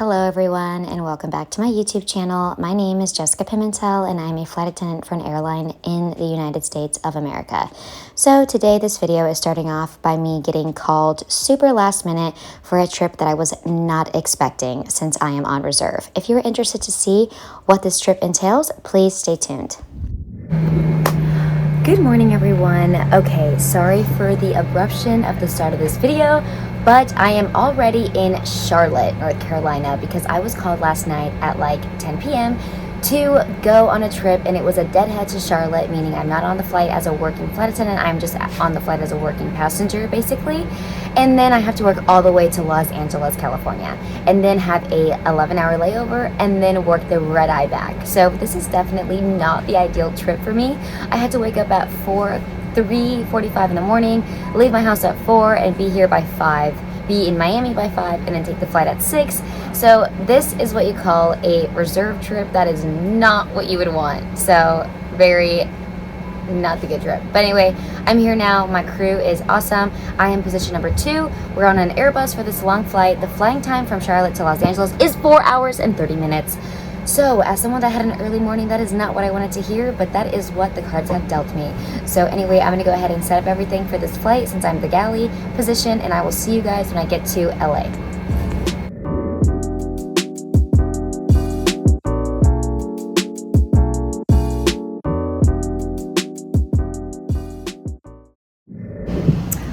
Hello everyone and welcome back to my YouTube channel. My name is Jessica Pimentel and I'm a flight attendant for an airline in the United States of America. So today this video is starting off by me getting called super last minute for a trip that I was not expecting since I am on reserve. If you're interested to see what this trip entails, please stay tuned. Good morning everyone. Okay, sorry for the abruption of the start of this video, but I am already in Charlotte, North Carolina, because I was called last night at like 10 p.m. to go on a trip, and it was a deadhead to Charlotte, meaning I'm not on the flight as a working flight attendant, I'm just on the flight as a working passenger, basically. And then I have to work all the way to Los Angeles, California, and then have a 11-hour layover, and then work the red-eye back. So this is definitely not the ideal trip for me. I had to wake up at 3:45 in the morning, leave my house at 4, and be here by 5, be in Miami by 5, and then take the flight at 6. So this is what you call a reserve trip. That is not what you would want. So very not the good trip. But anyway, I'm here now. My crew is awesome. I am position number 2. We're on an Airbus for this long flight. The flying time from Charlotte to Los Angeles is 4 hours and 30 minutes. So as someone that had an early morning, that is not what I wanted to hear, but that is what the cards have dealt me. So anyway, I'm gonna go ahead and set up everything for this flight since I'm the galley position, and I will see you guys when I get to LA.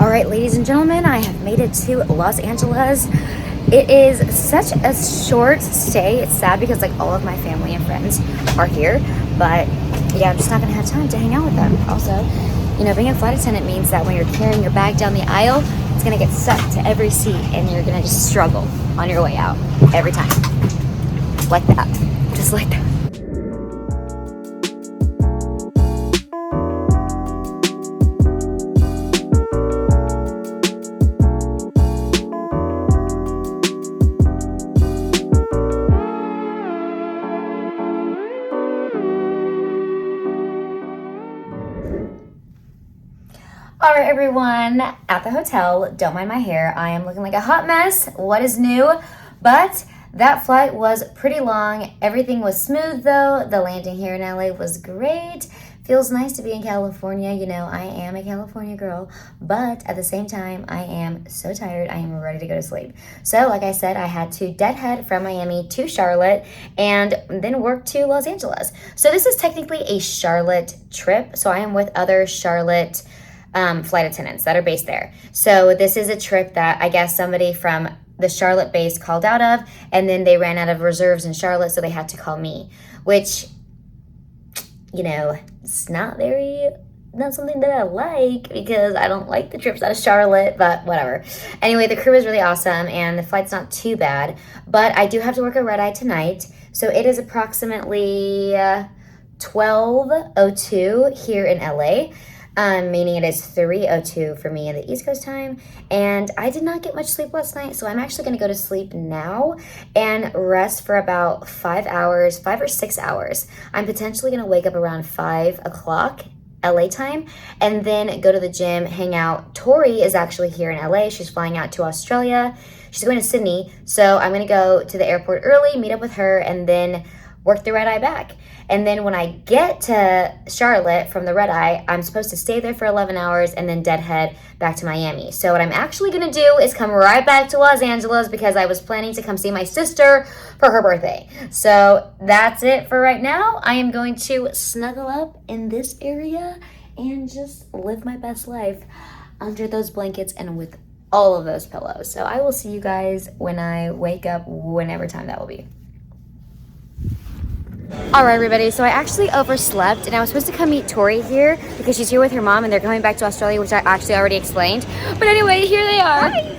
All right, ladies and gentlemen, I have made it to Los Angeles. It is such a short stay. It's sad because like all of my family and friends are here, but yeah, I'm just not gonna have time to hang out with them. Also, you know, being a flight attendant means that when you're carrying your bag down the aisle, it's gonna get stuck to every seat and you're gonna just struggle on your way out every time. Like that, just like that. All right, everyone, at the hotel, don't mind my hair. I am looking like a hot mess. What is new? But that flight was pretty long. Everything was smooth, though. The landing here in LA was great. Feels nice to be in California. You know, I am a California girl, but at the same time, I am so tired. I am ready to go to sleep. So, like I said, I had to deadhead from Miami to Charlotte and then work to Los Angeles. So this is technically a Charlotte trip. So I am with other Charlotte flight attendants that are based there. So this is a trip that I guess somebody from the Charlotte base called out of, and then they ran out of reserves in Charlotte, so they had to call me, which, you know, it's not something that I like because I don't like the trips out of Charlotte, but whatever. Anyway, the crew is really awesome and the flight's not too bad, but I do have to work a red eye tonight. So it is approximately 12:02 here in LA. Meaning it is 3:02 for me in the East Coast time, and I did not get much sleep last night, so I'm actually going to go to sleep now and rest for about 5 or 6 hours. I'm potentially going to wake up around 5 o'clock LA time and then go to the gym, hang out. Tori is actually here in LA. She's flying out to Australia. She's going to Sydney, so I'm going to go to the airport early, meet up with her, and then work the red eye back. And then when I get to Charlotte from the red eye, I'm supposed to stay there for 11 hours and then deadhead back to Miami. So what I'm actually gonna do is come right back to Los Angeles because I was planning to come see my sister for her birthday. So that's it for right now. I am going to snuggle up in this area and just live my best life under those blankets and with all of those pillows. So I will see you guys when I wake up, whenever time that will be. All right, everybody, so I actually overslept and I was supposed to come meet Tori here because she's here with her mom and they're coming back to Australia, which I actually already explained. But anyway, here they are. Hi.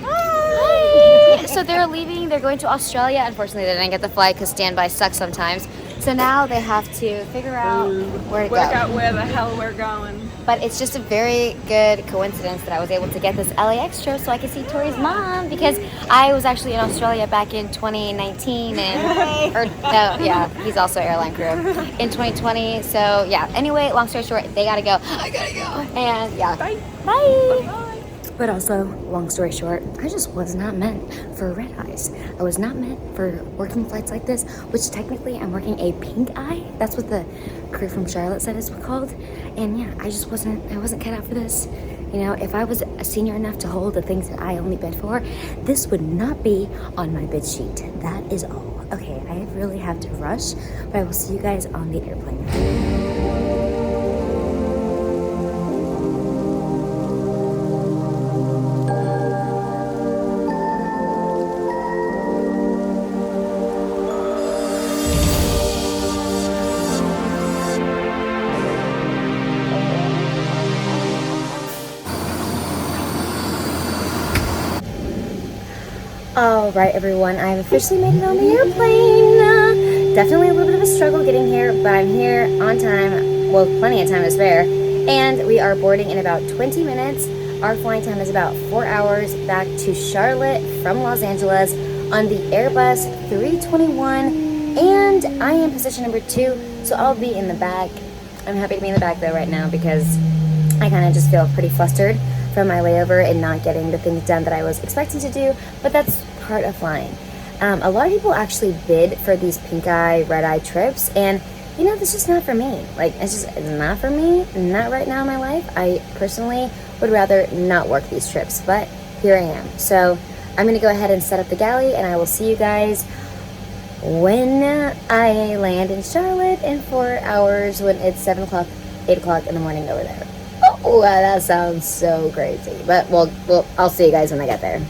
Hi. So they're leaving, they're going to Australia. Unfortunately, they didn't get the flight because standby sucks sometimes. So now they have to figure out where to go. Work out where the hell we're going. But it's just a very good coincidence that I was able to get this LAX trip so I could see Tori's mom because I was actually in Australia back in 2019 he's also airline crew in 2020. So yeah, anyway, long story short, they gotta go. I gotta go. And yeah. Bye. Bye. Bye. But also, long story short, I just was not meant for red eyes. I was not meant for working flights like this, which technically I'm working a pink eye. That's what the crew from Charlotte said it's called. And yeah, I wasn't cut out for this. You know, if I was a senior enough to hold the things that I only bid for, this would not be on my bid sheet. That is all. Okay, I really have to rush, but I will see you guys on the airplane. All right, everyone, I've officially made it on the airplane. Definitely a little bit of a struggle getting here, but I'm here on time. Well, plenty of time to spare. And we are boarding in about 20 minutes. Our flying time is about 4 hours back to Charlotte from Los Angeles on the Airbus 321. And I am position number 2, so I'll be in the back. I'm happy to be in the back, though, right now because I kind of just feel pretty flustered from my layover and not getting the things done that I was expecting to do, but that's part of flying. A lot of people actually bid for these pink eye, red eye trips, and you know, this is just not for me. Like, it's not for me, not right now in my life. I personally would rather not work these trips, but here I am. So I'm gonna go ahead and set up the galley, and I will see you guys when I land in Charlotte in 4 hours when it's 7 o'clock, 8 o'clock in the morning over there. Oh, that sounds so crazy. But well, I'll see you guys when I get there.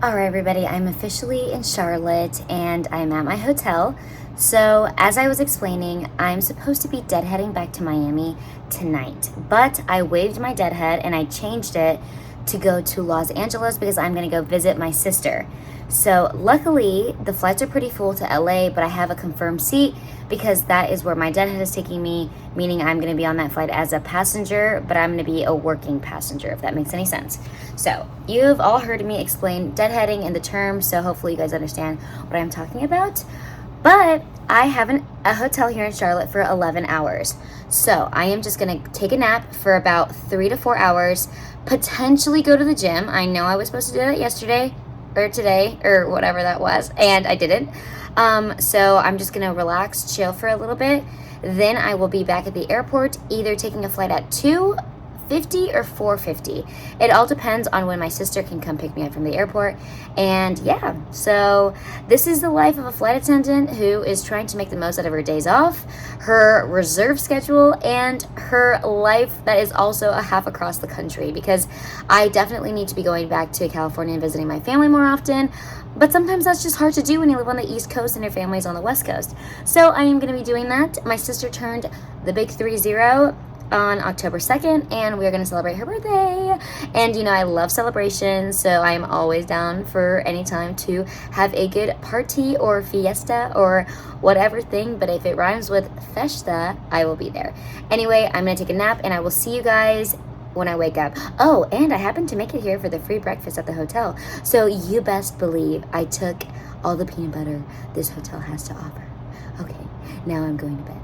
All right, everybody, I'm officially in Charlotte and I'm at my hotel. So as I was explaining, I'm supposed to be deadheading back to Miami tonight, but I waived my deadhead and I changed it to go to Los Angeles because I'm gonna go visit my sister. So luckily the flights are pretty full to LA, but I have a confirmed seat because that is where my deadhead is taking me, meaning I'm gonna be on that flight as a passenger, but I'm gonna be a working passenger, if that makes any sense. So you've all heard me explain deadheading in the term, so hopefully you guys understand what I'm talking about. But I have a hotel here in Charlotte for 11 hours. So I am just gonna take a nap for about 3 to 4 hours, potentially go to the gym. I know I was supposed to do that yesterday or today or whatever that was, and I didn't. So I'm just gonna relax, chill for a little bit. Then I will be back at the airport, either taking a flight at 2:50 or 4:50. It all depends on when my sister can come pick me up from the airport. And yeah, so this is the life of a flight attendant who is trying to make the most out of her days off, her reserve schedule, and her life that is also a half across the country, because I definitely need to be going back to California and visiting my family more often. But sometimes that's just hard to do when you live on the East Coast and your family's on the West Coast. So I am going to be doing that. My sister turned the big 3-0 on October 2nd, and we're going to celebrate her birthday. And you know, I love celebrations, so I am always down for any time to have a good party or fiesta or whatever thing. But if it rhymes with festa, I will be there. Anyway, I'm going to take a nap, and I will see you guys when I wake up. Oh, and I happened to make it here for the free breakfast at the hotel. So you best believe I took all the peanut butter this hotel has to offer. Okay, now I'm going to bed.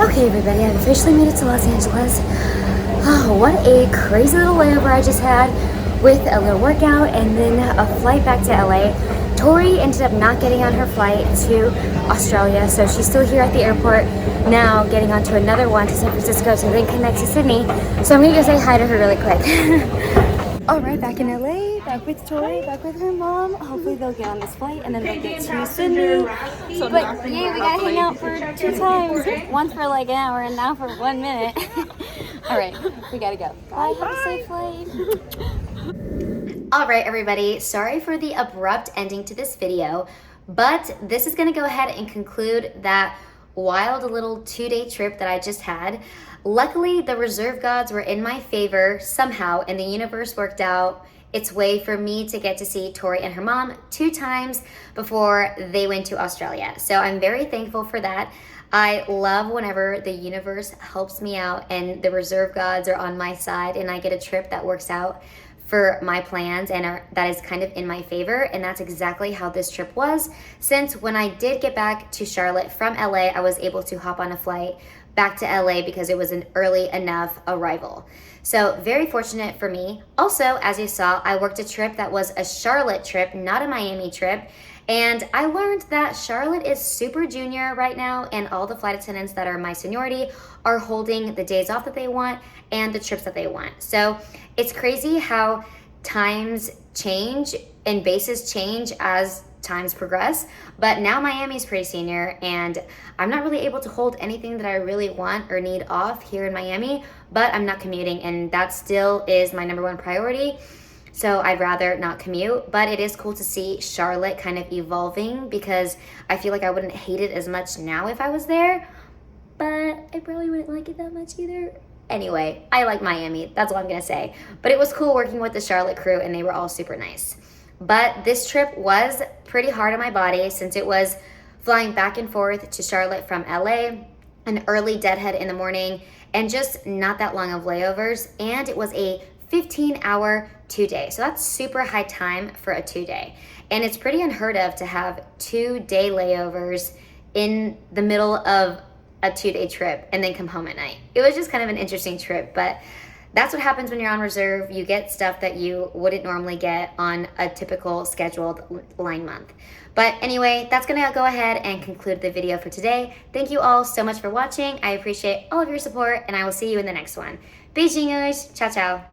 Okay, everybody, I've officially made it to Los Angeles. Oh, what a crazy little layover I just had with a little workout and then a flight back to LA. Tori ended up not getting on her flight to Australia, so she's still here at the airport now, getting onto another one to San Francisco to then connect to Sydney. So I'm gonna go say hi to her really quick. All right, back in LA, back with Tori, back with her mom. Hopefully they'll get on this flight and then they'll get to Sydney. But yay, we gotta hang out for 2 times. Once for like an hour and now for 1 minute. All right, we gotta go. Bye, have a safe flight. All right, everybody, sorry for the abrupt ending to this video, but this is gonna go ahead and conclude that wild little 2-day trip that I just had. Luckily, the reserve gods were in my favor somehow, and the universe worked out its way for me to get to see Tori and her mom 2 times before they went to Australia. So I'm very thankful for that. I love whenever the universe helps me out and the reserve gods are on my side and I get a trip that works out for my plans and that is kind of in my favor, and that's exactly how this trip was. Since when I did get back to Charlotte from LA, I was able to hop on a flight back to LA because it was an early enough arrival. So very fortunate for me. Also, as you saw, I worked a trip that was a Charlotte trip, not a Miami trip. And I learned that Charlotte is super junior right now, and all the flight attendants that are my seniority are holding the days off that they want and the trips that they want. So it's crazy how times change and bases change as times progress. But now Miami's pretty senior, and I'm not really able to hold anything that I really want or need off here in Miami, but I'm not commuting, and that still is my number 1 priority. So I'd rather not commute, but it is cool to see Charlotte kind of evolving because I feel like I wouldn't hate it as much now if I was there, but I probably wouldn't like it that much either. Anyway, I like Miami, that's all I'm gonna say. But it was cool working with the Charlotte crew and they were all super nice. But this trip was pretty hard on my body since it was flying back and forth to Charlotte from LA, an early Deadhead in the morning, and just not that long of layovers, and it was a 15-hour 2-day. So that's super high time for a 2-day. And it's pretty unheard of to have 2-day layovers in the middle of a 2-day trip and then come home at night. It was just kind of an interesting trip, but that's what happens when you're on reserve. You get stuff that you wouldn't normally get on a typical scheduled line month. But anyway, that's gonna go ahead and conclude the video for today. Thank you all so much for watching. I appreciate all of your support, and I will see you in the next one. Beijinhos, ciao ciao.